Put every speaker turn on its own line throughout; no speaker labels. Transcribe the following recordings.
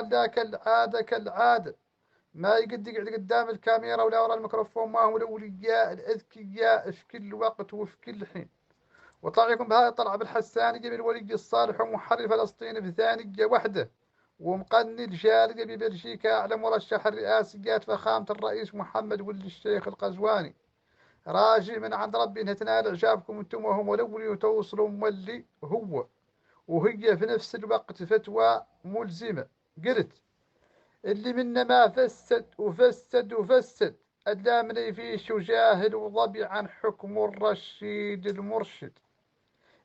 لا كالعادة كالعادة، ما يقد يقعد قدام الكاميرا ولا ورا الميكروفون، ما هم الأولياء الأذكياء في كل وقت وفي كل حين. وطلع لكم بهذا طلع بالحسانية بالولي الصالح ومحرر فلسطين بثانية وحدة، ومقني الجارية ببلجيكا على مرشح الرئاسيات فخامة الرئيس محمد ولد الشيخ القزواني. راجي من عند ربي انها تنال اعجابكم انتم وهم، ولو توصلوا مولي هو وهي في نفس الوقت فتوى ملزمة. قلت اللي منا ما فسد وفسد وفسد اللامني فيش وجاهل وضبي عن حكم الرشيد المرشد.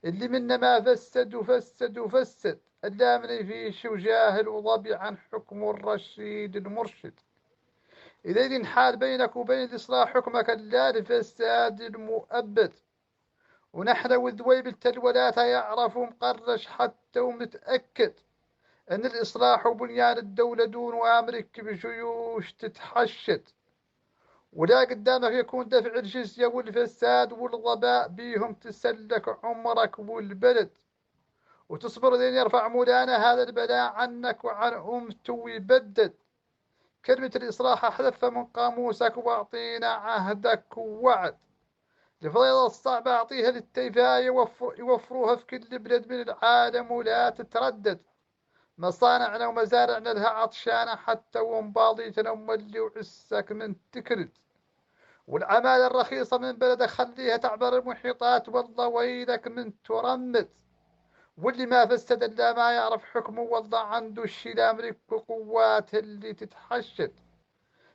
اللي منا ما فسد وفسد وفسد اللامني فيش وجاهل وضبي عن حكم الرشيد المرشد. إذا ينحال بينك وبين الإصلاح حكمك لا الفساد المؤبد. ونحن وذويب التلولات يعرف مقرش حتى ومتأكد أن الإصلاح وبنيان الدولة دون وأمرك بجيوش تتحشد، ولا قدامك يكون دفع الجزية والفساد والضباء بيهم تسلك عمرك والبلد، وتصبر لين يرفع مولانا هذا البلاء عنك وعن أمته ويبدد. كلمة الإصلاح أحذفها من قاموسك وأعطينا عهدك ووعد. الفضيلة الصعبة أعطيها للتيفاء يوفروها في كل بلد من العالم ولا تتردد. مصانعنا ومزارعنا لها عطشانة حتى ومباضيتنا وملي وعسك من تكرد. والعمالة الرخيصة من بلدك خليها تعبر المحيطات والله ويلك من ترمد. واللي ما فسد إلا ما يعرف حكمه والله عنده الشي الأمريك وقوات اللي تتحشد.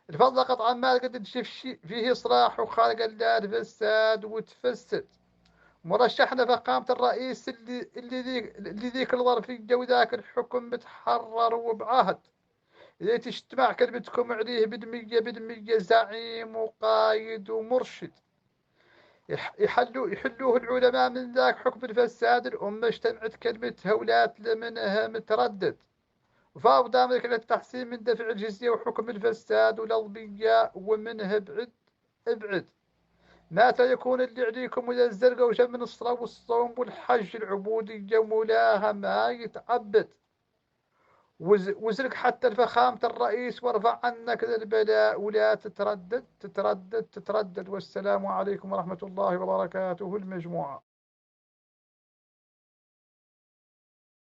الفضل قطعا ما قد تشوف شيء فيه إصلاح وخالق إلا الفساد وتفسد. مرشحنا فخامة الرئيس اللي ذيك الظرفية وذاك الحكم متحرر وبعهد. إذا تجتمع كلمتكم عليه بالمية بالمية زعيم وقايد ومرشد. يحلوه العلماء من ذاك حكم الفساد. الأمة اجتمعت كلمتها ولا منها متردد. وفاوض أمريكا للتحسين من دفع الجزية وحكم الفساد والأضبياء ومنها ابعد ابعد. متى يكون اللي عليكم ولا الزرقاء وجم من الصلاة والصوم والحج العبودية ومولاها ما يتعبد. وزرق حتى الفخامة الرئيس وارفع عنك ذا البلاء ولا تتردد تتردد تتردد. والسلام عليكم ورحمة الله وبركاته المجموعة.